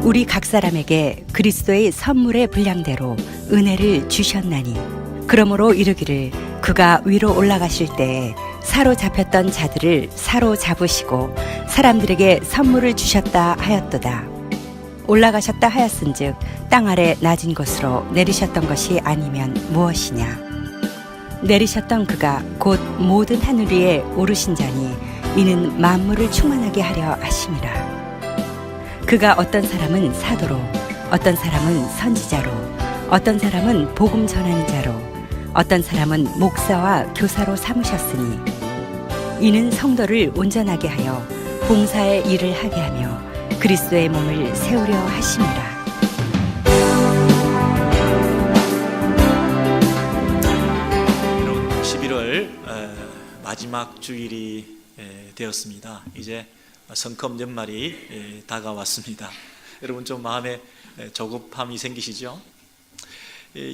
우리 각 사람에게 그리스도의 선물의 분량대로 은혜를 주셨나니 그러므로 이르기를 그가 위로 올라가실 때에 사로잡혔던 자들을 사로잡으시고 사람들에게 선물을 주셨다 하였도다. 올라가셨다 하였은즉 땅 아래 낮은 곳으로 내리셨던 것이 아니면 무엇이냐. 내리셨던 그가 곧 모든 하늘 위에 오르신 자니 이는 만물을 충만하게 하려 하심이라. 그가 어떤 사람은 사도로, 어떤 사람은 선지자로, 어떤 사람은 복음 전하는 자로, 어떤 사람은 목사와 교사로 삼으셨으니 이는 성도를 온전하게 하여 봉사의 일을 하게 하며 그리스도의 몸을 세우려 하심이라. 11월 마지막 주일이 되었습니다. 이제 성큼 연말이 다가왔습니다. 여러분 좀 마음에 조급함이 생기시죠?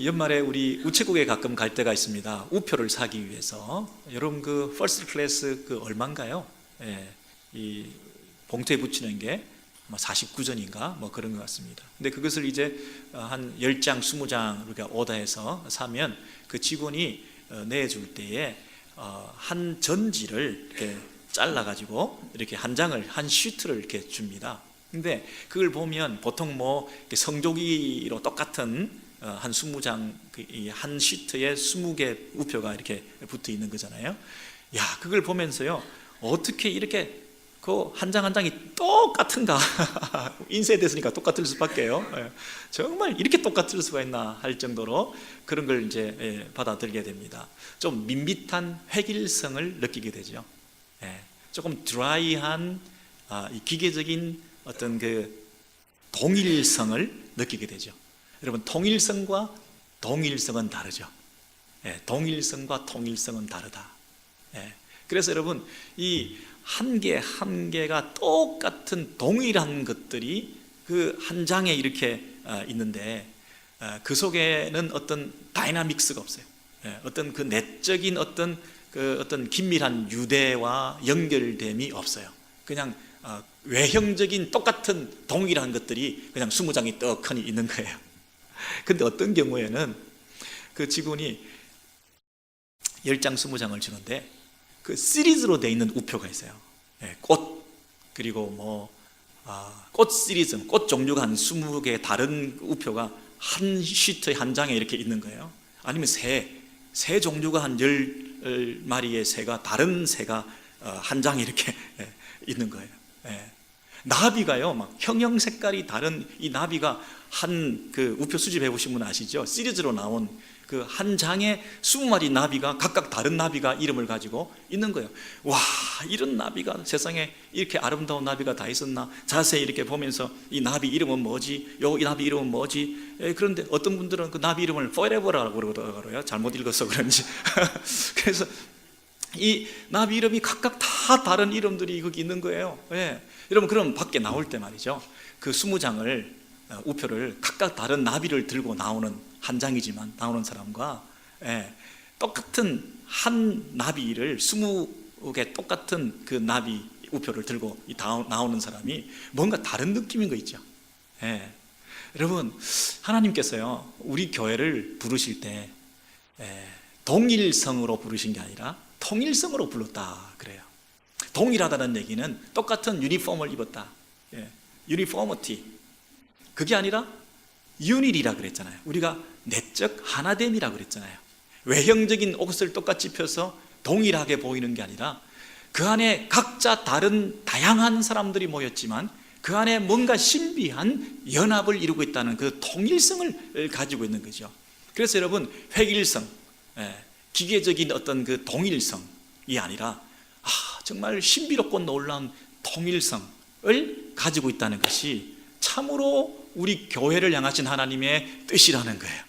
연말에 우리 우체국에 가끔 갈 때가 있습니다. 우표를 사기 위해서. 여러분 그 퍼스트 클래스 그 얼마인가요? 이 봉투에 붙이는 게 49전인가 뭐 그런 것 같습니다. 근데 그것을 이제 한 10장, 20장 이렇게 오더해서 사면 그 직원이 내줄 때에 한 전지를 이렇게 잘라가지고 이렇게 한 장을, 한 시트를 이렇게 줍니다. 근데 그걸 보면 보통 뭐 성조기로 똑같은 한 20장 한 시트에 20개 우표가 이렇게 붙어 있는 거잖아요. 야, 그걸 보면서요, 어떻게 이렇게 그 한 장 한 장이 똑같은가? 인쇄에 됐으니까 똑같을 수밖에요. 정말 이렇게 똑같을 수가 있나 할 정도로 그런 걸 이제 받아들이게 됩니다. 좀 밋밋한 획일성을 느끼게 되죠. 조금 드라이한 이 기계적인 어떤 그 동일성을 느끼게 되죠. 여러분, 통일성과 동일성은 다르죠. 동일성과 통일성은 다르다. 그래서 여러분, 이 한 개 한 개가 똑같은 동일한 것들이 그 한 장에 이렇게 있는데 그 속에는 어떤 다이나믹스가 없어요. 어떤 그 내적인 어떤 긴밀한 유대와 연결됨이 없어요. 그냥 외형적인 똑같은 동일한 것들이 그냥 20장이 떡하니 있는 거예요. 근데 어떤 경우에는 그 직원이 10장, 20장을 주는데 그 시리즈로 되어 있는 우표가 있어요. 꽃, 그리고 뭐 꽃 시리즈, 꽃 종류가 한 20개 다른 우표가 한 시트에 한 장에 이렇게 있는 거예요. 아니면 새 종류가 한 10마리의 새가, 다른 새가 한 장에 이렇게 있는 거예요. 나비가요, 막 형형 색깔이 다른 이 나비가 한 그 우표 수집해 보신 분 아시죠? 시리즈로 나온 그 한 장에 20마리 나비가 각각 다른 나비가 이름을 가지고 있는 거예요. 와, 이런 나비가 세상에 이렇게 아름다운 나비가 다 있었나? 자세히 이렇게 보면서 이 나비 이름은 뭐지? 이 나비 이름은 뭐지? 그런데 어떤 분들은 그 나비 이름을 forever라고 그러더라고요. 잘못 읽어서 그런지. 그래서 이 나비 이름이 각각 다 다른 이름들이 거기 있는 거예요. 여러분, 그럼 밖에 나올 때 말이죠, 그 20장을 우표를 각각 다른 나비를 들고 나오는 한 장이지만 나오는 사람과 똑같은 한 나비를 20개 똑같은 그 나비 우표를 들고 나오는 사람이 뭔가 다른 느낌인 거 있죠. 여러분, 하나님께서요 우리 교회를 부르실 때 동일성으로 부르신 게 아니라 통일성으로 불렀다 그래요. 동일하다는 얘기는 똑같은 유니폼을 입었다. 유니포머티. 그게 아니라 유닛이라 그랬잖아요. 우리가 내적 하나됨이라 그랬잖아요. 외형적인 옷을 똑같이 펴서 동일하게 보이는 게 아니라 그 안에 각자 다른 다양한 사람들이 모였지만 그 안에 뭔가 신비한 연합을 이루고 있다는 그 통일성을 가지고 있는 거죠. 그래서 여러분, 획일성, 기계적인 어떤 그 동일성이 아니라 정말 신비롭고 놀라운 통일성을 가지고 있다는 것이 참으로 우리 교회를 향하신 하나님의 뜻이라는 거예요.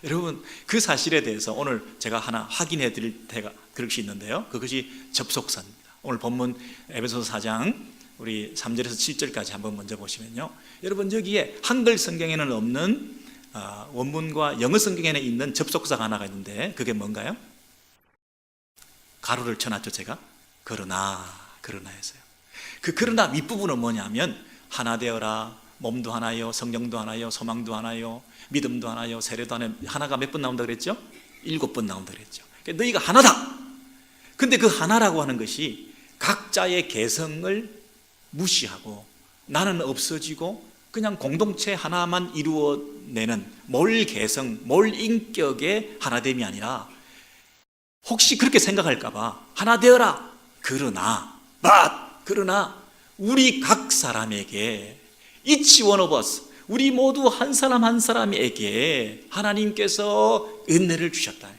여러분, 그 사실에 대해서 오늘 제가 하나 확인해 드릴 때가 그것이 있는데요, 그것이 접속사입니다. 오늘 본문 에베소서 4장 우리 3절에서 7절까지 한번 먼저 보시면요, 여러분, 여기에 한글 성경에는 없는 원문과 영어 성경에는 있는 접속사가 하나가 있는데 그게 뭔가요? 가로를 쳐놨죠. 제가 그러나 했어요. 그 그러나 윗부분은 뭐냐면 하나 되어라, 몸도 하나요, 성령도 하나요, 소망도 하나요, 믿음도 하나요, 세례도 하나요. 하나가 몇 번 나온다 그랬죠? 7번 나온다 그랬죠. 그러니까 너희가 하나다. 근데 그 하나라고 하는 것이 각자의 개성을 무시하고 나는 없어지고 그냥 공동체 하나만 이루어내는 몰 개성, 몰 인격의 하나됨이 아니라, 혹시 그렇게 생각할까 봐 하나 되어라. 그러나 우리 각 사람에게, each one of us, 우리 모두 한 사람 한 사람에게 하나님께서 은혜를 주셨다.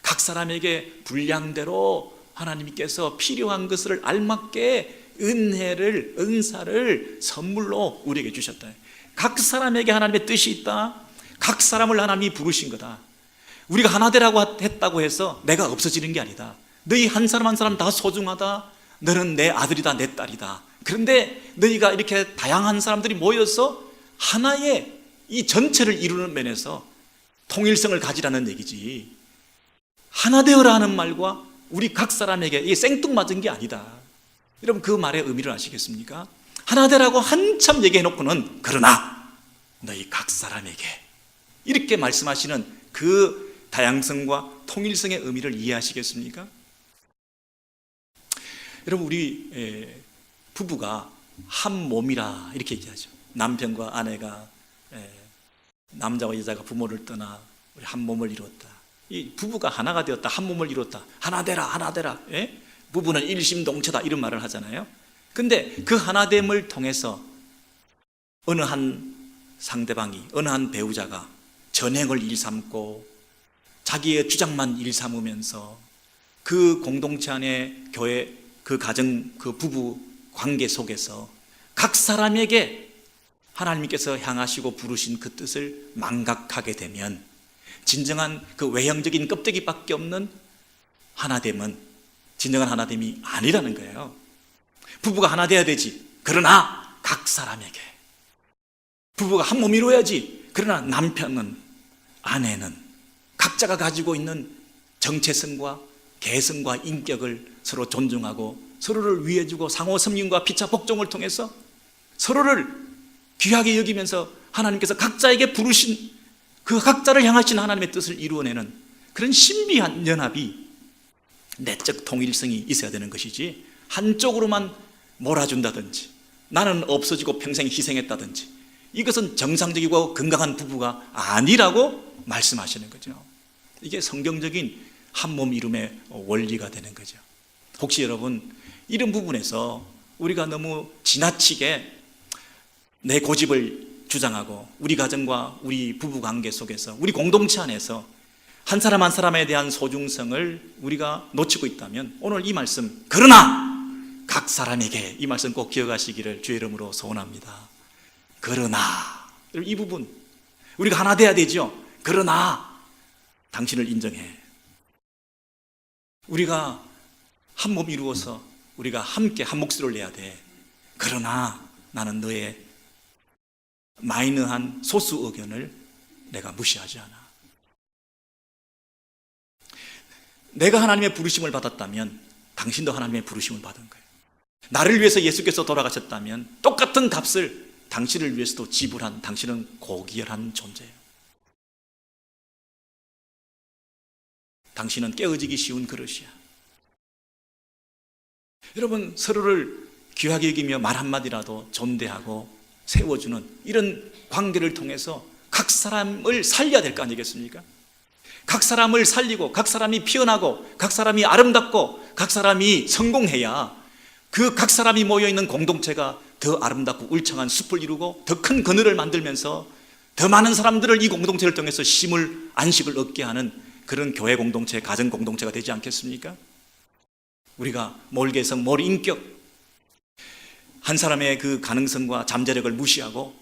각 사람에게 분량대로 하나님께서 필요한 것을 알맞게 은혜를, 은사를 선물로 우리에게 주셨다. 각 사람에게 하나님의 뜻이 있다. 각 사람을 하나님이 부르신 거다. 우리가 하나 되라고 했다고 해서 내가 없어지는 게 아니다. 너희 한 사람 한 사람 다 소중하다. 너는 내 아들이다, 내 딸이다. 그런데 너희가 이렇게 다양한 사람들이 모여서 하나의 이 전체를 이루는 면에서 통일성을 가지라는 얘기지, 하나 되어라 하는 말과 우리 각 사람에게 이게 생뚱맞은 게 아니다. 여러분, 그 말의 의미를 아시겠습니까? 하나 되라고 한참 얘기해놓고는 그러나 너희 각 사람에게, 이렇게 말씀하시는 그 다양성과 통일성의 의미를 이해하시겠습니까? 여러분, 우리 부부가 한 몸이라 이렇게 얘기하죠. 남편과 아내가, 남자와 여자가 부모를 떠나 우리 한 몸을 이뤘다. 이 부부가 하나가 되었다, 한 몸을 이뤘다, 하나 되라, 하나 되라. 부부는 일심동체다, 이런 말을 하잖아요. 근데 그 하나됨을 통해서 어느 한 상대방이, 어느 한 배우자가 전행을 일삼고 자기의 주장만 일삼으면서 그 공동체 안에 교회, 그 가정, 그 부부 관계 속에서 각 사람에게 하나님께서 향하시고 부르신 그 뜻을 망각하게 되면 진정한 그 외형적인 껍데기밖에 없는 하나됨은 진정한 하나됨이 아니라는 거예요. 부부가 하나 돼야 되지. 그러나 각 사람에게. 부부가 한 몸 이루어야지. 그러나 남편은, 아내는 각자가 가지고 있는 정체성과 개성과 인격을 서로 존중하고 서로를 위해주고 상호 섬김과 피차 복종을 통해서 서로를 귀하게 여기면서 하나님께서 각자에게 부르신 그 각자를 향하신 하나님의 뜻을 이루어내는 그런 신비한 연합이, 내적 통일성이 있어야 되는 것이지, 한쪽으로만 몰아준다든지 나는 없어지고 평생 희생했다든지, 이것은 정상적이고 건강한 부부가 아니라고 말씀하시는 거죠. 이게 성경적인 한 몸 이룸의 원리가 되는 거죠. 혹시 여러분, 이런 부분에서 우리가 너무 지나치게 내 고집을 주장하고 우리 가정과 우리 부부 관계 속에서, 우리 공동체 안에서 한 사람 한 사람에 대한 소중성을 우리가 놓치고 있다면 오늘 이 말씀, 그러나 각 사람에게, 이 말씀 꼭 기억하시기를 주의 이름으로 소원합니다. 그러나, 이 부분 우리가 하나 돼야 되죠. 그러나 당신을 인정해. 우리가 한 몸 이루어서 우리가 함께 한 목소리를 내야 돼. 그러나 나는 너의 마이너한 소수 의견을 내가 무시하지 않아. 내가 하나님의 부르심을 받았다면 당신도 하나님의 부르심을 받은 거예요. 나를 위해서 예수께서 돌아가셨다면 똑같은 값을 당신을 위해서도 지불한, 당신은 고귀한 존재예요. 당신은 깨어지기 쉬운 그릇이야. 여러분, 서로를 귀하게 여기며 말 한마디라도 존대하고 세워주는 이런 관계를 통해서 각 사람을 살려야 될 거 아니겠습니까? 각 사람을 살리고 각 사람이 피어나고 각 사람이 아름답고 각 사람이 성공해야 그 각 사람이 모여있는 공동체가 더 아름답고 울창한 숲을 이루고 더 큰 그늘을 만들면서 더 많은 사람들을 이 공동체를 통해서 쉼을, 안식을 얻게 하는 그런 교회 공동체, 가정 공동체가 되지 않겠습니까? 우리가 몰 개성, 몰 인격, 한 사람의 그 가능성과 잠재력을 무시하고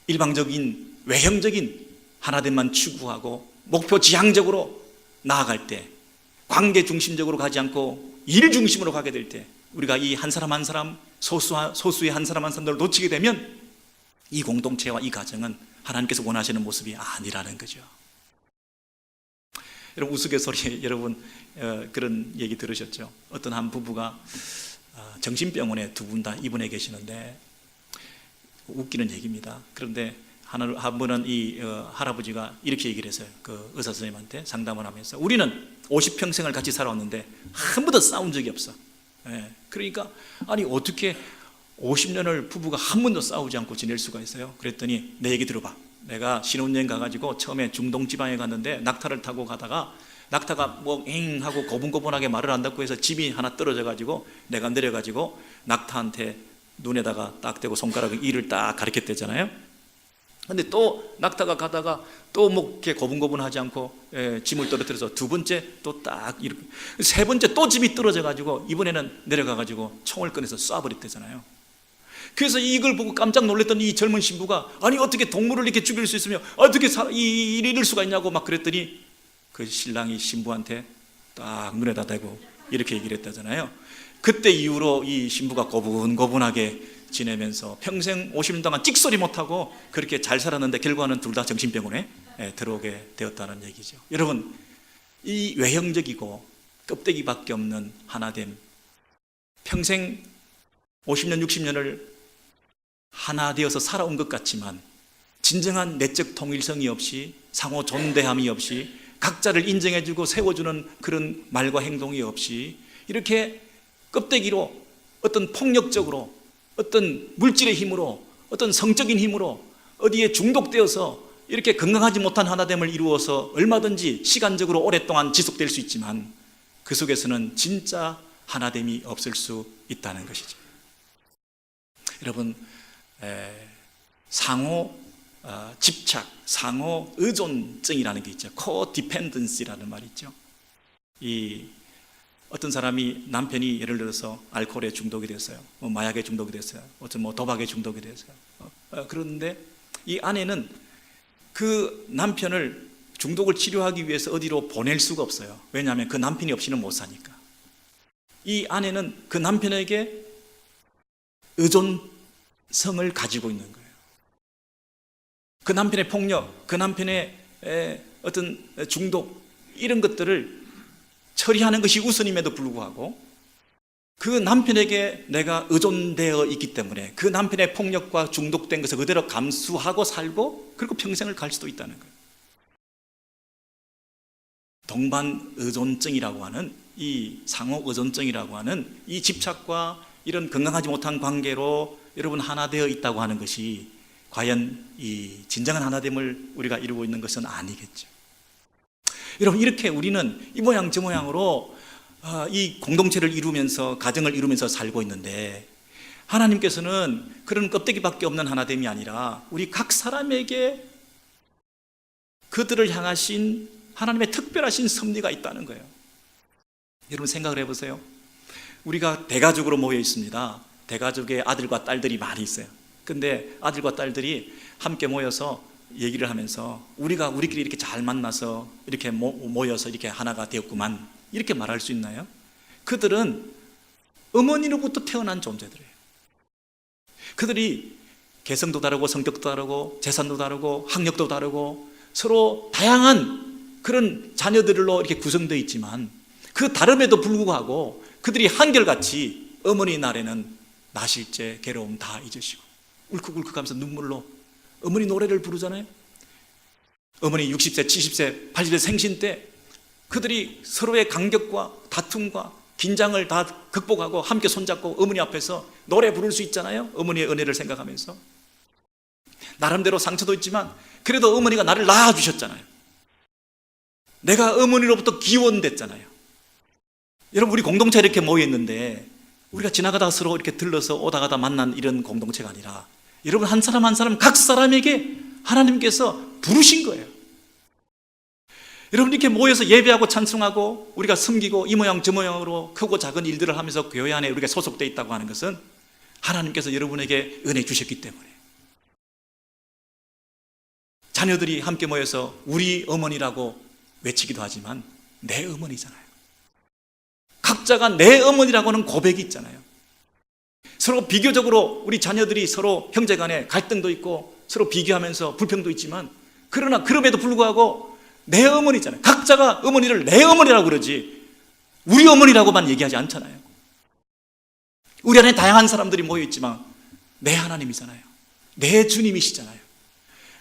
일방적인 외형적인 하나됨만 추구하고 목표 지향적으로 나아갈 때, 관계 중심적으로 가지 않고 일 중심으로 가게 될 때, 우리가 이 한 사람 한 사람, 소수의 한 사람 한 사람들을 놓치게 되면 이 공동체와 이 가정은 하나님께서 원하시는 모습이 아니라는 거죠. 여러분, 우스갯소리 여러분 그런 얘기 들으셨죠? 어떤 한 부부가 정신병원에 두 분 다 입원해 계시는데 웃기는 얘기입니다. 그런데 한 번은 이 할아버지가 이렇게 얘기를 했어요. 그 의사 선생님한테 상담을 하면서 우리는 50평생을 같이 살아왔는데 한 번도 싸운 적이 없어. 그러니까 아니 어떻게 50년을 부부가 한 번도 싸우지 않고 지낼 수가 있어요? 그랬더니 내 얘기 들어봐. 내가 신혼여행 가가지고 처음에 중동 지방에 갔는데 낙타를 타고 가다가 낙타가 뭐 엥 하고 고분고분하게 말을 한다고 해서 집이 하나 떨어져가지고 내가 내려가지고 낙타한테 눈에다가 딱 대고 손가락을 이를 딱 가리켰대잖아요. 근데 또 낙타가 가다가 또 뭐 이렇게 고분고분하지 않고 짐을 떨어뜨려서 두 번째 또 딱 이렇게 세 번째 또 집이 떨어져가지고 이번에는 내려가가지고 총을 꺼내서 쏴버렸대잖아요. 그래서 이걸 보고 깜짝 놀랐던 이 젊은 신부가 아니 어떻게 동물을 이렇게 죽일 수 있으며 어떻게 이럴 수가 있냐고 막 그랬더니 그 신랑이 신부한테 딱 눈에다 대고 이렇게 얘기를 했다잖아요. 그때 이후로 이 신부가 고분고분하게 지내면서 평생 50년 동안 찍소리 못하고 그렇게 잘 살았는데 결과는 둘 다 정신병원에 들어오게 되었다는 얘기죠. 여러분, 이 외형적이고 껍데기밖에 없는 하나됨, 평생 50년 60년을 하나 되어서 살아온 것 같지만 진정한 내적 통일성이 없이 상호 존대함이 없이 각자를 인정해주고 세워주는 그런 말과 행동이 없이 이렇게 껍데기로 어떤 폭력적으로 어떤 물질의 힘으로 어떤 성적인 힘으로 어디에 중독되어서 이렇게 건강하지 못한 하나됨을 이루어서 얼마든지 시간적으로 오랫동안 지속될 수 있지만 그 속에서는 진짜 하나됨이 없을 수 있다는 것이죠. 여러분, 상호 집착, 상호 의존증이라는 게 있죠. 코디펜던시라는 말이 있죠. 이 어떤 사람이 남편이 예를 들어서 알코올에 중독이 됐어요. 뭐 마약에 중독이 됐어요. 어떤 뭐 도박에 중독이 됐어요. 그런데 이 아내는 그 남편을 중독을 치료하기 위해서 어디로 보낼 수가 없어요. 왜냐하면 그 남편이 없이는 못 사니까. 이 아내는 그 남편에게 의존성을 가지고 있는 거예요. 그 남편의 폭력, 그 남편의 어떤 중독 이런 것들을 처리하는 것이 우선임에도 불구하고 그 남편에게 내가 의존되어 있기 때문에 그 남편의 폭력과 중독된 것을 그대로 감수하고 살고 그리고 평생을 갈 수도 있다는 거예요. 동반 의존증이라고 하는 이 상호 의존증이라고 하는 이 집착과 이런 건강하지 못한 관계로 여러분 하나 되어 있다고 하는 것이 과연 이 진정한 하나됨을 우리가 이루고 있는 것은 아니겠죠. 여러분, 이렇게 우리는 이 모양 저 모양으로 이 공동체를 이루면서 가정을 이루면서 살고 있는데 하나님께서는 그런 껍데기밖에 없는 하나됨이 아니라 우리 각 사람에게 그들을 향하신 하나님의 특별하신 섭리가 있다는 거예요. 여러분 생각을 해보세요. 우리가 대가족으로 모여 있습니다. 대가족의 아들과 딸들이 많이 있어요. 근데 아들과 딸들이 함께 모여서 얘기를 하면서 우리가 우리끼리 이렇게 잘 만나서 이렇게 모여서 이렇게 하나가 되었구만 이렇게 말할 수 있나요? 그들은 어머니로부터 태어난 존재들이에요. 그들이 개성도 다르고 성격도 다르고 재산도 다르고 학력도 다르고 서로 다양한 그런 자녀들로 이렇게 구성되어 있지만 그 다름에도 불구하고 그들이 한결같이 어머니 날에는 나실제, 괴로움 다 잊으시고 울컥울컥 하면서 눈물로 어머니 노래를 부르잖아요. 어머니 60세, 70세, 80세 생신 때 그들이 서로의 간격과 다툼과 긴장을 다 극복하고 함께 손잡고 어머니 앞에서 노래 부를 수 있잖아요. 어머니의 은혜를 생각하면서 나름대로 상처도 있지만 그래도 어머니가 나를 낳아주셨잖아요. 내가 어머니로부터 기원됐잖아요. 여러분, 우리 공동체 이렇게 모여있는데 우리가 지나가다 서로 이렇게 들러서 오다 가다 만난 이런 공동체가 아니라 여러분 한 사람 한 사람 각 사람에게 하나님께서 부르신 거예요. 여러분 이렇게 모여서 예배하고 찬송하고 우리가 섬기고 이 모양 저 모양으로 크고 작은 일들을 하면서 교회 안에 우리가 소속되어 있다고 하는 것은 하나님께서 여러분에게 은혜 주셨기 때문에 자녀들이 함께 모여서 우리 어머니라고 외치기도 하지만 내 어머니잖아요. 각자가 내 어머니라고는 고백이 있잖아요. 서로 비교적으로 우리 자녀들이 서로 형제간에 갈등도 있고 서로 비교하면서 불평도 있지만 그러나 그럼에도 불구하고 내 어머니잖아요. 각자가 어머니를 내 어머니라고 그러지 우리 어머니라고만 얘기하지 않잖아요. 우리 안에 다양한 사람들이 모여있지만 내 하나님이잖아요. 내 주님이시잖아요.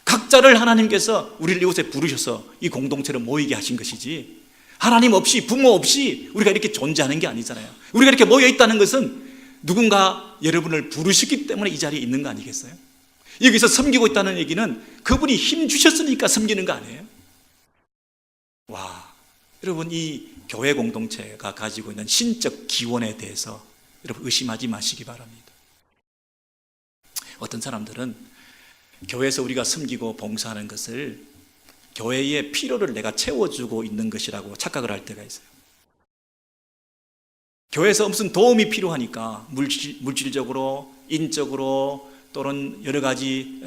각자를 하나님께서 우리를 이곳에 부르셔서 이 공동체로 모이게 하신 것이지, 하나님 없이, 부모 없이 우리가 이렇게 존재하는 게 아니잖아요. 우리가 이렇게 모여 있다는 것은 누군가 여러분을 부르셨기 때문에 이 자리에 있는 거 아니겠어요? 여기서 섬기고 있다는 얘기는 그분이 힘 주셨으니까 섬기는 거 아니에요? 와, 여러분, 이 교회 공동체가 가지고 있는 신적 기원에 대해서 여러분 의심하지 마시기 바랍니다. 어떤 사람들은 교회에서 우리가 섬기고 봉사하는 것을 교회의 필요를 내가 채워주고 있는 것이라고 착각을 할 때가 있어요. 교회에서 무슨 도움이 필요하니까 물질적으로, 인적으로, 또는 여러 가지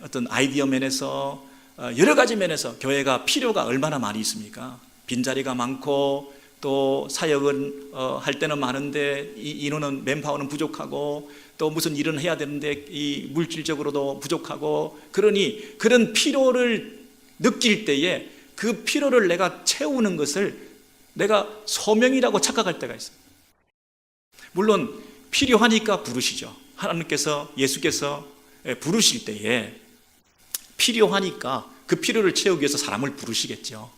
어떤 아이디어 면에서, 여러 가지 면에서 교회가 필요가 얼마나 많이 있습니까? 빈자리가 많고, 또 사역은 할 때는 많은데 인원은, 맨파워는 부족하고, 또 무슨 일은 해야 되는데 이 물질적으로도 부족하고, 그러니 그런 필요를 느낄 때에 그 필요를 내가 채우는 것을 내가 소명이라고 착각할 때가 있어요. 물론 필요하니까 부르시죠. 하나님께서, 예수께서 부르실 때에 필요하니까 그 필요를 채우기 위해서 사람을 부르시겠죠.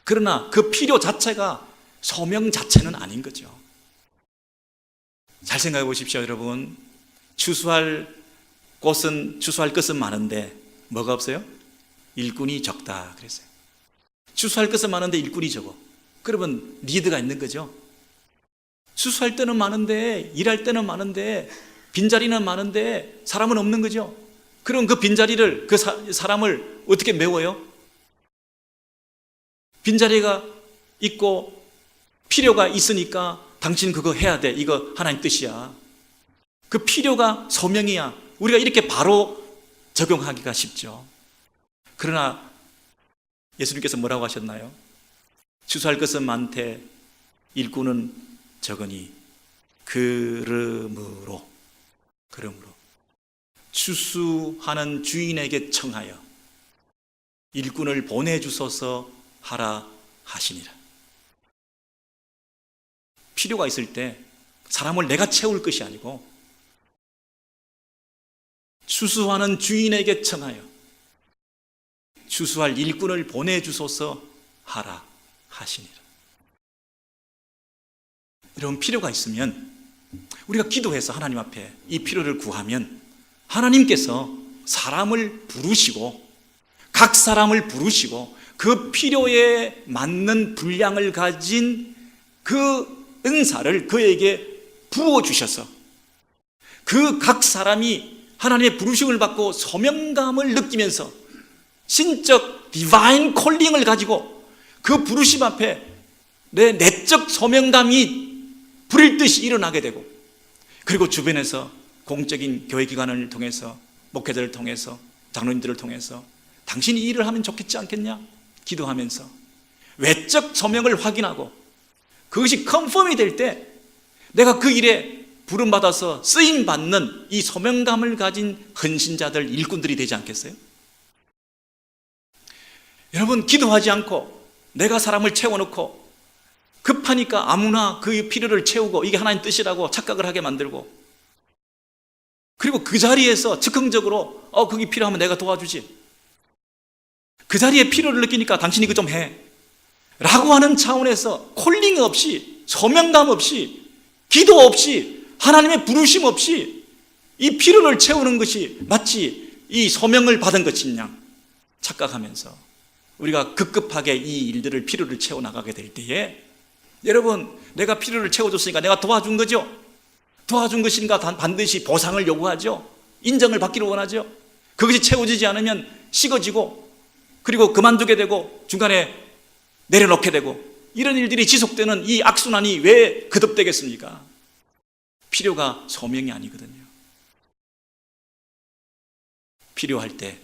그러나 그 필요 자체가 소명 자체는 아닌 거죠. 잘 생각해 보십시오, 여러분. 추수할 것은 많은데 뭐가 없어요? 일꾼이 적다 그랬어요. 추수할 것은 많은데 일꾼이 적어. 그러면 리드가 있는 거죠. 추수할 때는 많은데, 일할 때는 많은데, 빈자리는 많은데 사람은 없는 거죠. 그럼 그 빈자리를, 그 사람을 어떻게 메워요? 빈자리가 있고 필요가 있으니까 당신 그거 해야 돼. 이거 하나님 뜻이야. 그 필요가 소명이야. 우리가 이렇게 바로 적용하기가 쉽죠. 그러나 예수님께서 뭐라고 하셨나요? 추수할 것은 많되 일꾼은 적으니 그러므로 추수하는 주인에게 청하여 일꾼을 보내주소서 하라 하시니라. 필요가 있을 때 사람을 내가 채울 것이 아니고 추수하는 주인에게 청하여 추수할 일꾼을 보내주소서 하라 하시니라. 여러분, 필요가 있으면 우리가 기도해서 하나님 앞에 이 필요를 구하면 하나님께서 사람을 부르시고, 각 사람을 부르시고 그 필요에 맞는 분량을 가진 그 은사를 그에게 부어주셔서 그 각 사람이 하나님의 부르심을 받고 소명감을 느끼면서 신적 디바인 콜링을 가지고 그 부르심 앞에 내 내적 소명감이 불일 듯이 일어나게 되고, 그리고 주변에서 공적인 교회 기관을 통해서, 목회자를 통해서, 장로님들을 통해서 당신이 이 일을 하면 좋겠지 않겠냐? 기도하면서 외적 소명을 확인하고 그것이 컨펌이 될 때 내가 그 일에 부름받아서 쓰임받는 이 소명감을 가진 헌신자들, 일꾼들이 되지 않겠어요? 여러분, 기도하지 않고 내가 사람을 채워놓고 급하니까 아무나 그 필요를 채우고 이게 하나님 뜻이라고 착각을 하게 만들고, 그리고 그 자리에서 즉흥적으로 그게 필요하면 내가 도와주지, 그 자리에 필요를 느끼니까 당신이 이거 좀 해 라고 하는 차원에서 콜링 없이, 소명감 없이, 기도 없이, 하나님의 부르심 없이 이 필요를 채우는 것이 마치 이 소명을 받은 것이냐 착각하면서 우리가 급급하게 이 일들을, 필요를 채워나가게 될 때에, 여러분, 내가 필요를 채워줬으니까 내가 도와준 거죠. 도와준 것인가 반드시 보상을 요구하죠. 인정을 받기를 원하죠. 그것이 채워지지 않으면 식어지고, 그리고 그만두게 되고 중간에 내려놓게 되고, 이런 일들이 지속되는 이 악순환이 왜 거듭되겠습니까? 필요가 소명이 아니거든요. 필요할 때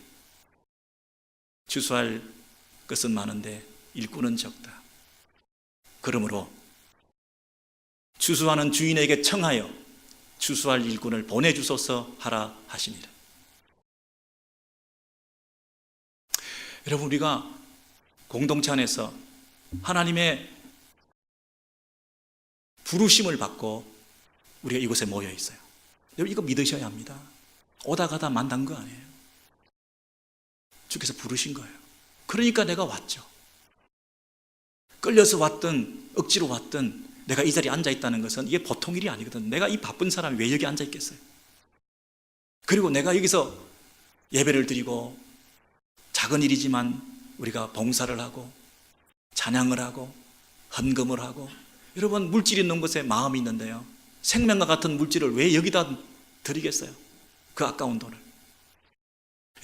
추수할 것은 많은데 일꾼은 적다. 그러므로 추수하는 주인에게 청하여 추수할 일꾼을 보내주소서 하라 하시니라. 여러분, 우리가 공동체 안에서 하나님의 부르심을 받고 우리가 이곳에 모여 있어요. 여러분, 이거 믿으셔야 합니다. 오다 가다 만난 거 아니에요. 주께서 부르신 거예요. 그러니까 내가 왔죠. 끌려서 왔든 억지로 왔든 내가 이 자리에 앉아있다는 것은 이게 보통 일이 아니거든. 내가 이 바쁜 사람이 왜 여기 앉아있겠어요? 그리고 내가 여기서 예배를 드리고 작은 일이지만 우리가 봉사를 하고 찬양을 하고 헌금을 하고, 여러분 물질 있는 곳에 마음이 있는데요, 생명과 같은 물질을 왜 여기다 드리겠어요? 그 아까운 돈을.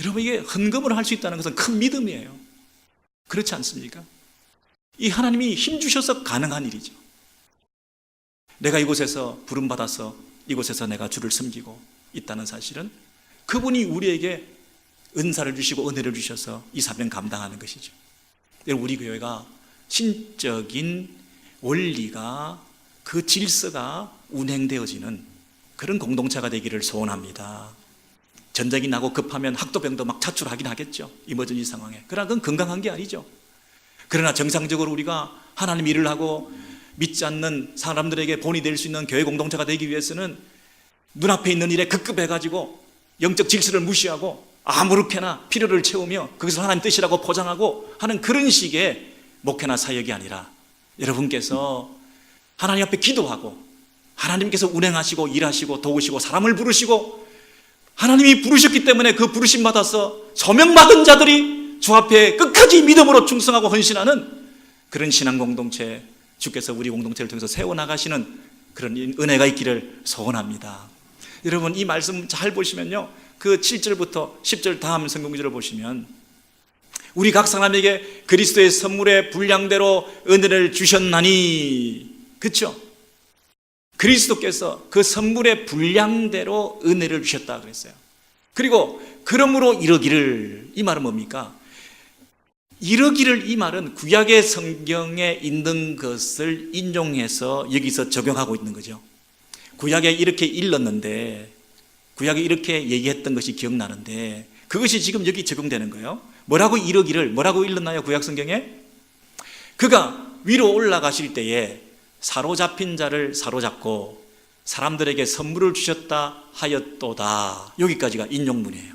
여러분 이게 헌금을 할 수 있다는 것은 큰 믿음이에요. 그렇지 않습니까? 이 하나님이 힘주셔서 가능한 일이죠. 내가 이곳에서 부름받아서 이곳에서 내가 주를 섬기고 있다는 사실은 그분이 우리에게 은사를 주시고 은혜를 주셔서 이 사명 감당하는 것이죠. 우리 교회가 신적인 원리가, 그 질서가 운행되어지는 그런 공동체가 되기를 소원합니다. 전쟁이 나고 급하면 학도병도 막 차출하긴 하겠죠, 이머전시 상황에. 그러나 그건 건강한 게 아니죠. 그러나 정상적으로 우리가 하나님 일을 하고 믿지 않는 사람들에게 본이 될 수 있는 교회 공동체가 되기 위해서는 눈앞에 있는 일에 급급해가지고 영적 질서를 무시하고 아무렇게나 필요를 채우며 그것을 하나님 뜻이라고 포장하고 하는 그런 식의 목회나 사역이 아니라, 여러분께서 하나님 앞에 기도하고 하나님께서 운행하시고 일하시고 도우시고 사람을 부르시고 하나님이 부르셨기 때문에 그 부르심 받아서 소명받은 자들이 주 앞에 끝까지 믿음으로 충성하고 헌신하는 그런 신앙 공동체, 주께서 우리 공동체를 통해서 세워나가시는 그런 은혜가 있기를 소원합니다. 여러분 이 말씀 잘 보시면요, 그 7절부터 10절 다음 성경구절을 보시면 우리 각 사람에게 그리스도의 선물의 분량대로 은혜를 주셨나니, 그렇죠? 그리스도께서 그 선물의 분량대로 은혜를 주셨다 그랬어요. 그리고 그러므로 이러기를, 이 말은 뭡니까? 이러기를, 이 말은 구약의 성경에 있는 것을 인용해서 여기서 적용하고 있는 거죠. 구약에 이렇게 읽었는데, 구약에 이렇게 얘기했던 것이 기억나는데 그것이 지금 여기 적용되는 거예요. 뭐라고 이러기를, 뭐라고 읽었나요? 구약 성경에? 그가 위로 올라가실 때에 사로잡힌 자를 사로잡고 사람들에게 선물을 주셨다 하였도다. 여기까지가 인용문이에요.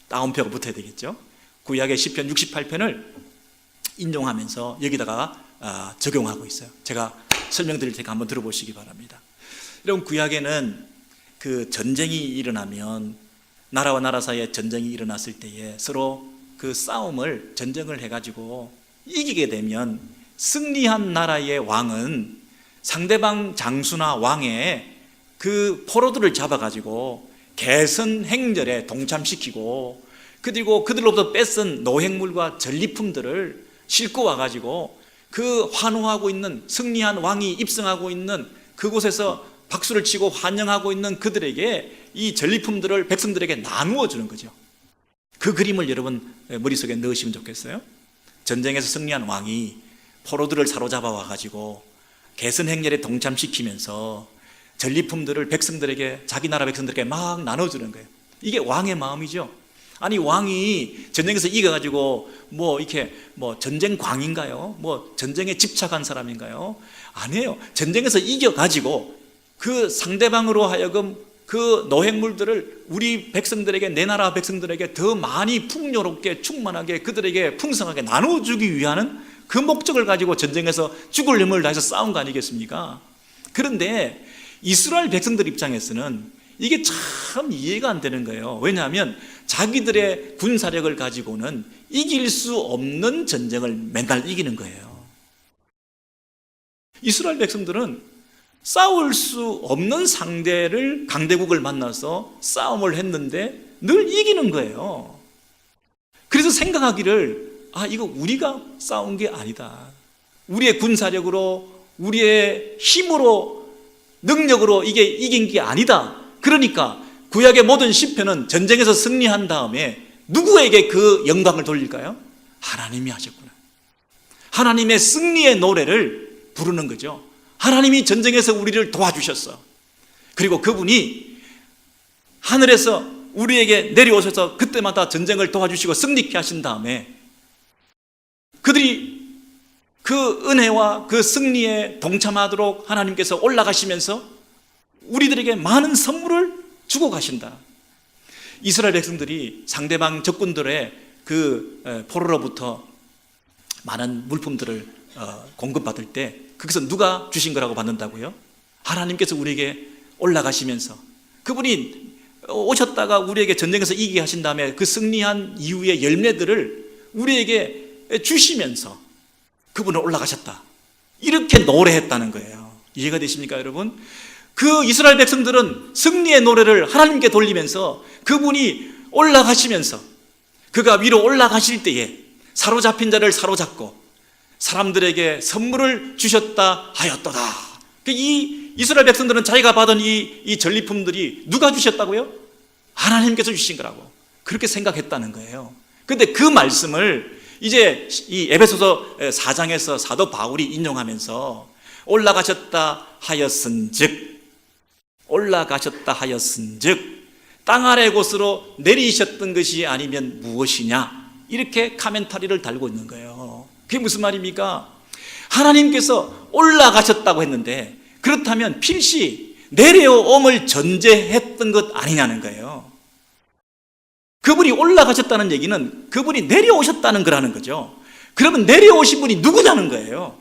따옴표가 붙어야 되겠죠. 구약의 시편 68편을 인용하면서 여기다가 적용하고 있어요. 제가 설명드릴 테니까 한번 들어보시기 바랍니다. 여러분 구약에는 그 전쟁이 일어나면, 나라와 나라 사이에 전쟁이 일어났을 때에 서로 그 싸움을, 전쟁을 해가지고 이기게 되면 승리한 나라의 왕은 상대방 장수나 왕의 그 포로들을 잡아가지고 개선 행렬에 동참시키고, 그리고 그들로부터 뺏은 노획물과 전리품들을 싣고 와가지고 그 환호하고 있는, 승리한 왕이 입성하고 있는 그곳에서 박수를 치고 환영하고 있는 그들에게 이 전리품들을 백성들에게 나누어 주는 거죠. 그 그림을 여러분 머릿속에 넣으시면 좋겠어요. 전쟁에서 승리한 왕이 포로들을 사로잡아 와가지고 개선 행렬에 동참시키면서 전리품들을 백성들에게, 자기 나라 백성들에게 막 나눠주는 거예요. 이게 왕의 마음이죠. 아니 왕이 전쟁에서 이겨가지고 이렇게 전쟁 광인가요? 전쟁에 집착한 사람인가요? 아니에요. 전쟁에서 이겨가지고 그 상대방으로 하여금 그 노획물들을 우리 백성들에게, 내 나라 백성들에게 더 많이 풍요롭게 충만하게 그들에게 풍성하게 나눠주기 위한 그 목적을 가지고 전쟁에서 죽을 힘을 다해서 싸운 거 아니겠습니까? 그런데 이스라엘 백성들 입장에서는 이게 참 이해가 안 되는 거예요. 왜냐하면 자기들의 군사력을 가지고는 이길 수 없는 전쟁을 맨날 이기는 거예요. 이스라엘 백성들은 싸울 수 없는 상대를, 강대국을 만나서 싸움을 했는데 늘 이기는 거예요. 그래서 생각하기를, 이거 우리가 싸운 게 아니다. 우리의 군사력으로, 우리의 힘으로, 능력으로 이게 이긴 게 아니다. 그러니까 구약의 모든 시편은 전쟁에서 승리한 다음에 누구에게 그 영광을 돌릴까요? 하나님이 하셨구나. 하나님의 승리의 노래를 부르는 거죠. 하나님이 전쟁에서 우리를 도와주셨어. 그리고 그분이 하늘에서 우리에게 내려오셔서 그때마다 전쟁을 도와주시고 승리케 하신 다음에 그들이 그 은혜와 그 승리에 동참하도록 하나님께서 올라가시면서 우리들에게 많은 선물을 주고 가신다. 이스라엘 백성들이 상대방 적군들의 그 포로로부터 많은 물품들을 공급받을 때 그것은 누가 주신 거라고 받는다고요? 하나님께서 우리에게 올라가시면서 그분이 오셨다가 우리에게 전쟁에서 이기게 하신 다음에 그 승리한 이후의 열매들을 우리에게 주시면서 그분은 올라가셨다, 이렇게 노래했다는 거예요. 이해가 되십니까 여러분? 그 이스라엘 백성들은 승리의 노래를 하나님께 돌리면서 그분이 올라가시면서 그가 위로 올라가실 때에 사로잡힌 자를 사로잡고 사람들에게 선물을 주셨다 하였도다. 이 이스라엘 백성들은 자기가 받은 이 전리품들이 누가 주셨다고요? 하나님께서 주신 거라고 그렇게 생각했다는 거예요. 그런데 그 말씀을 이제 이 에베소서 4장에서 사도 바울이 인용하면서 올라가셨다 하였은즉 땅 아래 곳으로 내리셨던 것이 아니면 무엇이냐, 이렇게 카멘타리를 달고 있는 거예요. 그게 무슨 말입니까? 하나님께서 올라가셨다고 했는데 그렇다면 필시 내려옴을 전제했던 것 아니냐는 거예요. 그분이 올라가셨다는 얘기는 그분이 내려오셨다는 거라는 거죠. 그러면 내려오신 분이 누구냐는 거예요.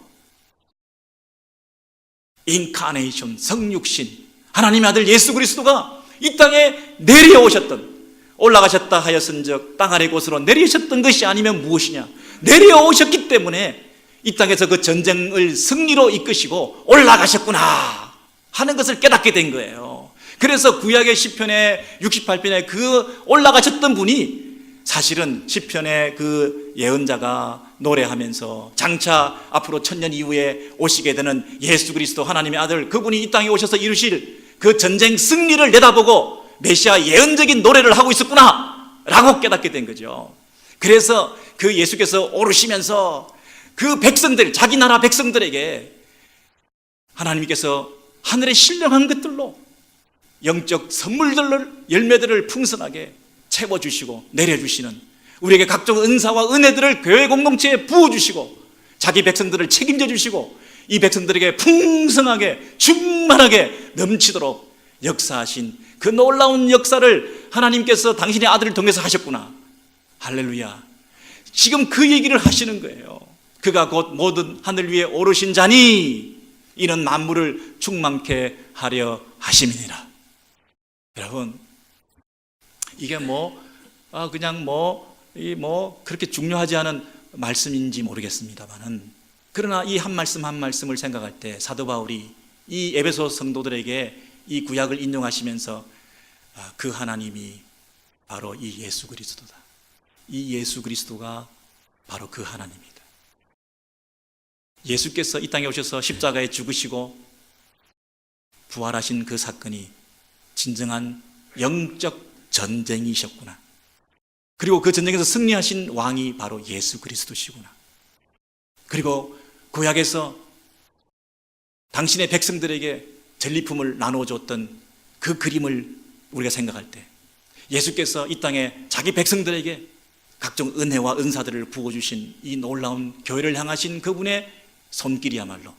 인카네이션, 성육신, 하나님의 아들 예수 그리스도가 이 땅에 내려오셨던, 올라가셨다 하였은즉 땅 아래 곳으로 내리셨던 것이 아니면 무엇이냐, 내려오셨기 때문에 이 땅에서 그 전쟁을 승리로 이끄시고 올라가셨구나 하는 것을 깨닫게 된 거예요. 그래서 구약의 시편의 68편에 그 올라가셨던 분이 사실은 시편의 그 예언자가 노래하면서 장차 앞으로 1000년 이후에 오시게 되는 예수 그리스도 하나님의 아들, 그분이 이 땅에 오셔서 이루실 그 전쟁 승리를 내다보고 메시아 예언적인 노래를 하고 있었구나 라고 깨닫게 된 거죠. 그래서 그 예수께서 오르시면서 그 백성들, 자기 나라 백성들에게 하나님께서 하늘의 신령한 것들로 영적 선물들을, 열매들을 풍성하게 채워주시고 내려주시는, 우리에게 각종 은사와 은혜들을 교회 공동체에 부어주시고 자기 백성들을 책임져 주시고 이 백성들에게 풍성하게 충만하게 넘치도록 역사하신 그 놀라운 역사를 하나님께서 당신의 아들을 통해서 하셨구나. 할렐루야. 지금 그 얘기를 하시는 거예요. 그가 곧 모든 하늘 위에 오르신 자니 이는 만물을 충만케 하려 하심이니라. 여러분, 이게 그냥 그렇게 중요하지 않은 말씀인지 모르겠습니다만은, 그러나 이 한 말씀 한 말씀을 생각할 때 사도 바울이 이 에베소 성도들에게 이 구약을 인용하시면서 그 하나님이 바로 이 예수 그리스도다. 이 예수 그리스도가 바로 그 하나님이다. 예수께서 이 땅에 오셔서 십자가에 죽으시고 부활하신 그 사건이 진정한 영적 전쟁이셨구나. 그리고 그 전쟁에서 승리하신 왕이 바로 예수 그리스도시구나. 그리고 구약에서 당신의 백성들에게 전리품을 나눠줬던 그 그림을 우리가 생각할 때 예수께서 이 땅에 자기 백성들에게 각종 은혜와 은사들을 부어주신 이 놀라운 교회를 향하신 그분의 손길이야말로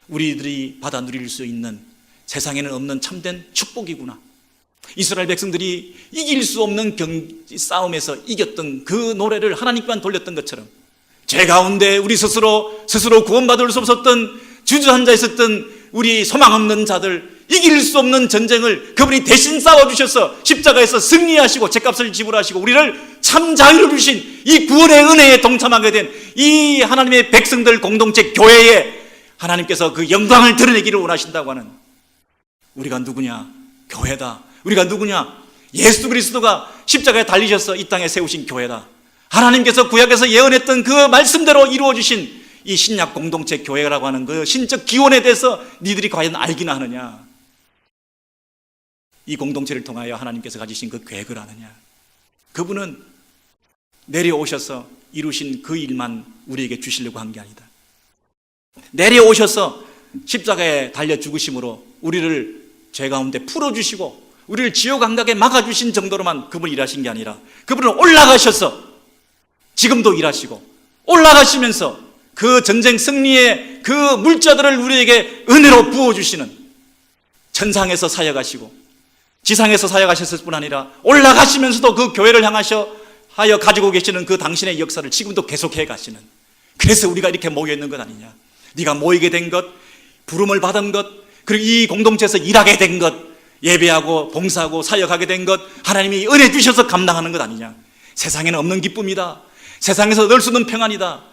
우리들이 받아 누릴 수 있는 세상에는 없는 참된 축복이구나. 이스라엘 백성들이 이길 수 없는 싸움에서 이겼던 그 노래를 하나님께만 돌렸던 것처럼 죄 가운데 우리 스스로 구원받을 수 없었던 주저앉아 있었던 우리 소망 없는 자들, 이길 수 없는 전쟁을 그분이 대신 싸워주셔서 십자가에서 승리하시고 죄값을 지불하시고 우리를 참 자유로 주신 이 구원의 은혜에 동참하게 된 이 하나님의 백성들 공동체 교회에 하나님께서 그 영광을 드러내기를 원하신다고 하는, 우리가 누구냐? 교회다. 우리가 누구냐? 예수 그리스도가 십자가에 달리셔서 이 땅에 세우신 교회다. 하나님께서 구약에서 예언했던 그 말씀대로 이루어주신 이 신약 공동체 교회라고 하는 그 신적 기원에 대해서 니들이 과연 알기나 하느냐? 이 공동체를 통하여 하나님께서 가지신 그 계획을 아느냐? 그분은 내려오셔서 이루신 그 일만 우리에게 주시려고 한 게 아니다. 내려오셔서 십자가에 달려 죽으심으로 우리를 죄 가운데 풀어주시고 우리를 지옥 안 가게 막아주신 정도로만 그분이 일하신 게 아니라 그분은 올라가셔서 지금도 일하시고 올라가시면서 그 전쟁 승리의 그 물자들을 우리에게 은혜로 부어주시는, 천상에서 사역하시고 지상에서 사역하셨을 뿐 아니라 올라가시면서도 그 교회를 향하셔 하여 가지고 계시는 그 당신의 역사를 지금도 계속해 가시는, 그래서 우리가 이렇게 모여 있는 것 아니냐. 네가 모이게 된 것, 부름을 받은 것, 그리고 이 공동체에서 일하게 된 것, 예배하고 봉사하고 사역하게 된 것, 하나님이 은혜 주셔서 감당하는 것 아니냐. 세상에는 없는 기쁨이다. 세상에서 얻을 수 없는 평안이다.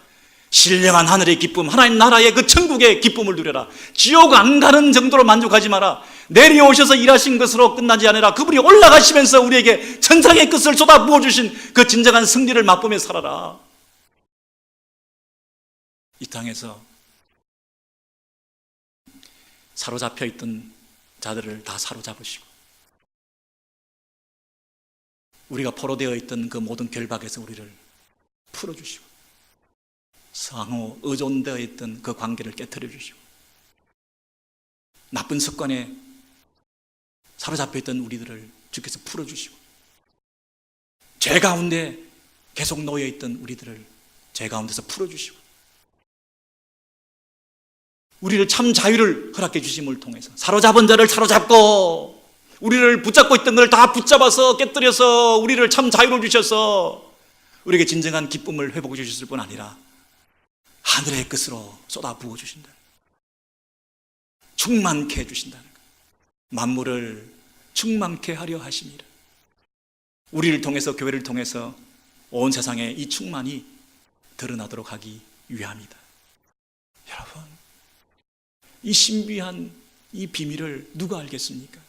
신령한 하늘의 기쁨, 하나님 나라의 그 천국의 기쁨을 누려라. 지옥 안 가는 정도로 만족하지 마라. 내려오셔서 일하신 것으로 끝나지 않으라. 그분이 올라가시면서 우리에게 천상의 끝을 쏟아 부어주신 그 진정한 승리를 맛보며 살아라. 이 땅에서 사로잡혀 있던 자들을 다 사로잡으시고, 우리가 포로되어 있던 그 모든 결박에서 우리를 풀어주시고, 상호 의존되어 있던 그 관계를 깨뜨려 주시고, 나쁜 습관에 사로잡혀 있던 우리들을 주께서 풀어주시고, 죄 가운데 계속 놓여 있던 우리들을 죄 가운데서 풀어주시고, 우리를 참 자유를 허락해 주심을 통해서 사로잡은 자를 사로잡고, 우리를 붙잡고 있던 걸 다 붙잡아서 깨뜨려서 우리를 참 자유로 주셔서 우리에게 진정한 기쁨을 회복해 주셨을 뿐 아니라 하늘의 끝으로 쏟아 부어 주신다. 충만케 해주신다는 것. 만물을 충만케 하려 하심이라. 우리를 통해서, 교회를 통해서 온 세상에 이 충만이 드러나도록 하기 위함이다. 여러분, 이 신비한 이 비밀을 누가 알겠습니까?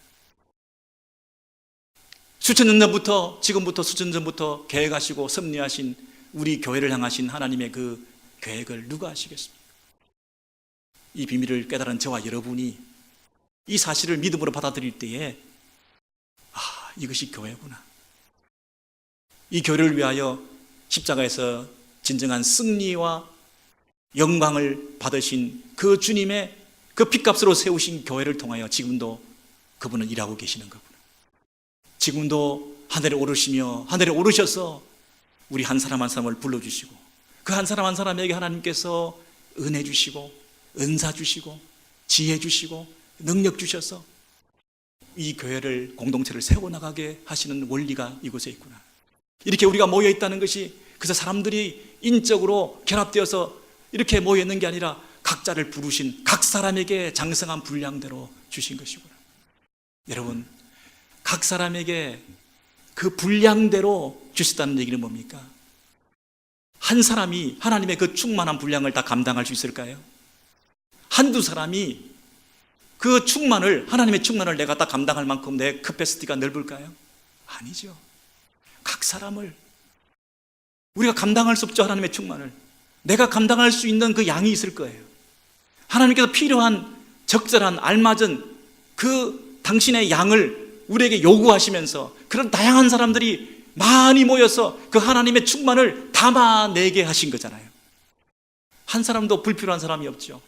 수천 년 전부터, 지금부터 수천 년 전부터 계획하시고 섭리하신 우리 교회를 향하신 하나님의 그 계획을 누가 아시겠습니까? 이 비밀을 깨달은 저와 여러분이 이 사실을 믿음으로 받아들일 때에, 아, 이것이 교회구나. 이 교회를 위하여 십자가에서 진정한 승리와 영광을 받으신 그 주님의 그 핏값으로 세우신 교회를 통하여 지금도 그분은 일하고 계시는 거구나. 지금도 하늘에 오르시며 하늘에 오르셔서 우리 한 사람 한 사람을 불러주시고, 그 한 사람 한 사람에게 하나님께서 은혜 주시고 은사 주시고 지혜 주시고 능력 주셔서 이 교회를, 공동체를 세워나가게 하시는 원리가 이곳에 있구나. 이렇게 우리가 모여 있다는 것이 그래서 사람들이 인적으로 결합되어서 이렇게 모여 있는 게 아니라 각자를 부르신 각 사람에게 장성한 분량대로 주신 것이구나. 여러분, 각 사람에게 그 분량대로 주셨다는 얘기는 뭡니까? 한 사람이 하나님의 그 충만한 분량을 다 감당할 수 있을까요? 한두 사람이 그 충만을, 하나님의 충만을 내가 다 감당할 만큼 내 캐패시티가 넓을까요? 아니죠. 각 사람을, 우리가 감당할 수 없죠. 하나님의 충만을 내가 감당할 수 있는 그 양이 있을 거예요. 하나님께서 필요한 적절한 알맞은 그 당신의 양을 우리에게 요구하시면서 그런 다양한 사람들이 많이 모여서 그 하나님의 충만을 담아내게 하신 거잖아요. 한 사람도 불필요한 사람이 없죠.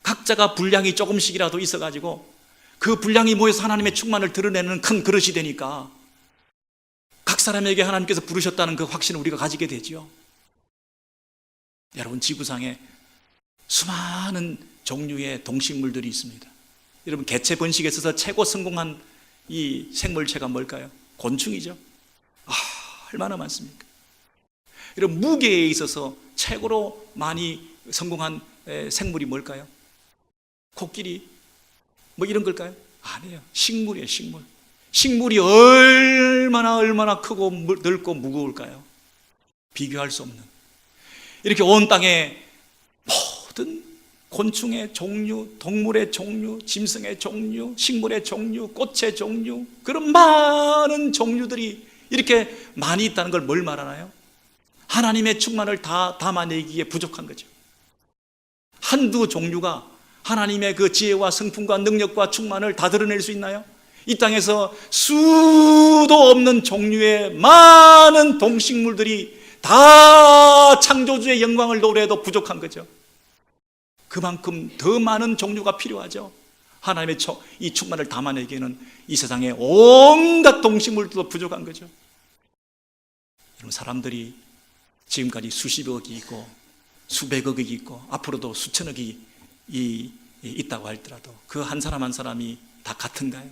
각자가 분량이 조금씩이라도 있어가지고 그 분량이 모여서 하나님의 충만을 드러내는 큰 그릇이 되니까 각 사람에게 하나님께서 부르셨다는 그 확신을 우리가 가지게 되죠. 여러분, 지구상에 수많은 종류의 동식물들이 있습니다. 여러분, 개체 번식에 있어서 최고 성공한 이 생물체가 뭘까요? 곤충이죠. 얼마나 많습니까? 여러분, 무게에 있어서 최고로 많이 성공한 생물이 뭘까요? 코끼리 뭐 이런 걸까요? 아니에요. 식물이에요. 식물. 식물이 얼마나 크고 넓고 무거울까요? 비교할 수 없는. 이렇게 온 땅에 모든 곤충의 종류, 동물의 종류, 짐승의 종류, 식물의 종류, 꽃의 종류, 그런 많은 종류들이 이렇게 많이 있다는 걸 뭘 말하나요? 하나님의 충만을 다 담아내기에 부족한 거죠. 한두 종류가 하나님의 그 지혜와 성품과 능력과 충만을 다 드러낼 수 있나요? 이 땅에서 수도 없는 종류의 많은 동식물들이 다 창조주의 영광을 노래해도 부족한 거죠. 그만큼 더 많은 종류가 필요하죠. 하나님의 이 충만을 담아내기에는 이 세상에 온갖 동식물도 부족한 거죠. 여러분, 사람들이 지금까지 수십억이 있고 수백억이 있고 앞으로도 수천억이 있다고 할지라도 그 한 사람 한 사람이 다 같은가요?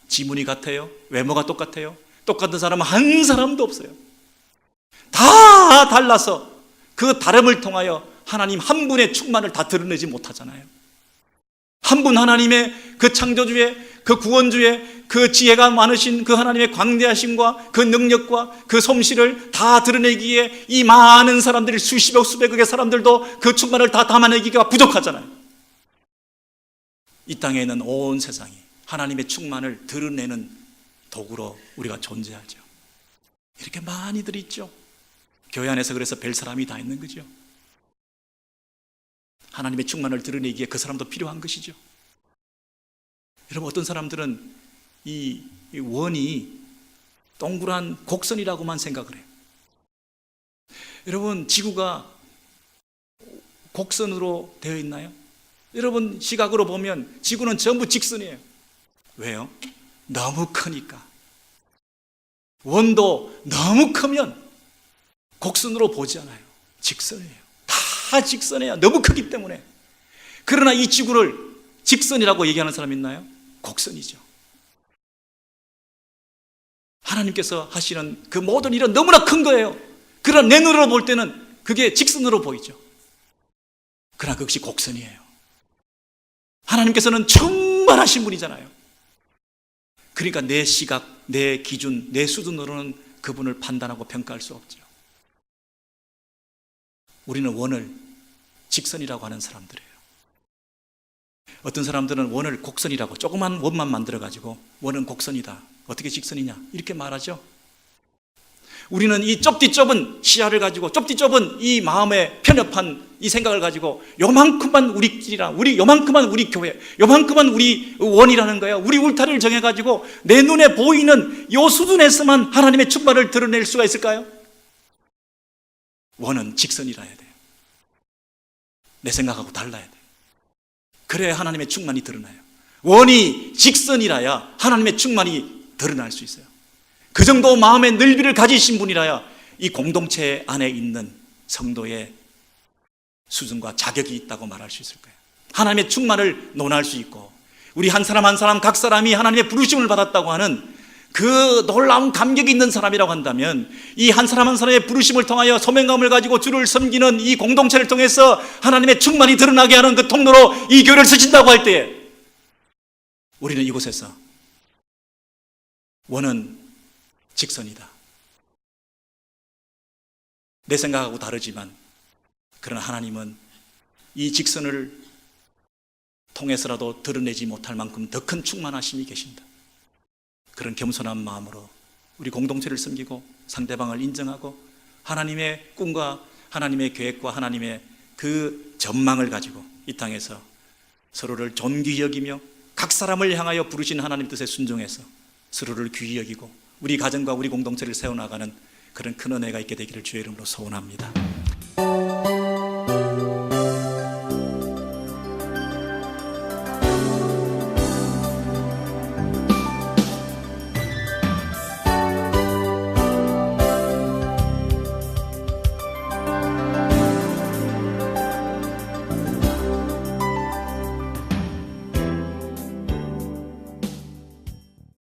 지문이 같아요? 외모가 똑같아요? 똑같은 사람은 한 사람도 없어요. 다 달라서 그 다름을 통하여 하나님 한 분의 충만을 다 드러내지 못하잖아요. 한 분 하나님의 그 창조주의, 그 구원주의, 그 지혜가 많으신 그 하나님의 광대하심과 그 능력과 그 솜씨를 다 드러내기에 이 많은 사람들이 수십억 수백억의 사람들도 그 충만을 다 담아내기가 부족하잖아요. 이 땅에 있는 온 세상이 하나님의 충만을 드러내는 도구로 우리가 존재하죠. 이렇게 많이들 있죠. 교회 안에서 그래서 별 사람이 다 있는 거죠. 하나님의 충만을 드러내기에 그 사람도 필요한 것이죠. 여러분, 어떤 사람들은 이 원이 동그란 곡선이라고만 생각을 해요. 여러분, 지구가 곡선으로 되어 있나요? 여러분, 시각으로 보면 지구는 전부 직선이에요. 왜요? 너무 크니까. 원도 너무 크면 곡선으로 보지 않아요. 직선이에요. 다 직선이에요. 너무 크기 때문에. 그러나 이 지구를 직선이라고 얘기하는 사람 있나요? 곡선이죠. 하나님께서 하시는 그 모든 일은 너무나 큰 거예요. 그러나 내 눈으로 볼 때는 그게 직선으로 보이죠. 그러나 그것이 곡선이에요. 하나님께서는 충만하신 분이잖아요. 그러니까 내 시각, 내 기준, 내 수준으로는 그분을 판단하고 평가할 수 없죠. 우리는 원을 직선이라고 하는 사람들이에요. 어떤 사람들은 원을 곡선이라고, 조그만 원만 만들어가지고 원은 곡선이다, 어떻게 직선이냐 이렇게 말하죠. 우리는 이 좁디 좁은 시야를 가지고, 좁디 좁은 이 마음에 편협한 이 생각을 가지고 요만큼만 우리끼리랑, 요만큼만 우리 교회, 요만큼만 우리 원이라는 거예요. 우리 울타리를 정해가지고 내 눈에 보이는 요 수준에서만 하나님의 충만을 드러낼 수가 있을까요? 원은 직선이라 해야 돼요. 내 생각하고 달라야 돼요. 그래야 하나님의 충만이 드러나요. 원이 직선이라야 하나님의 충만이 드러날 수 있어요. 그 정도 마음의 넓이를 가지신 분이라야 이 공동체 안에 있는 성도의 수준과 자격이 있다고 말할 수 있을 거예요. 하나님의 충만을 논할 수 있고, 우리 한 사람 한 사람 각 사람이 하나님의 부르심을 받았다고 하는 그 놀라운 감격이 있는 사람이라고 한다면, 이 한 사람 한 사람의 부르심을 통하여 소명감을 가지고 주를 섬기는 이 공동체를 통해서 하나님의 충만이 드러나게 하는 그 통로로 이 교회를 쓰신다고 할 때에 우리는 이곳에서 원은 직선이다, 내 생각하고 다르지만 그러나 하나님은 이 직선을 통해서라도 드러내지 못할 만큼 더 큰 충만하심이 계신다. 그런 겸손한 마음으로 우리 공동체를 섬기고 상대방을 인정하고 하나님의 꿈과 하나님의 계획과 하나님의 그 전망을 가지고 이 땅에서 서로를 존귀히 여기며 각 사람을 향하여 부르신 하나님 뜻에 순종해서 서로를 귀히 여기고 우리 가정과 우리 공동체를 세워나가는 그런 큰 은혜가 있게 되기를 주의 이름으로 소원합니다.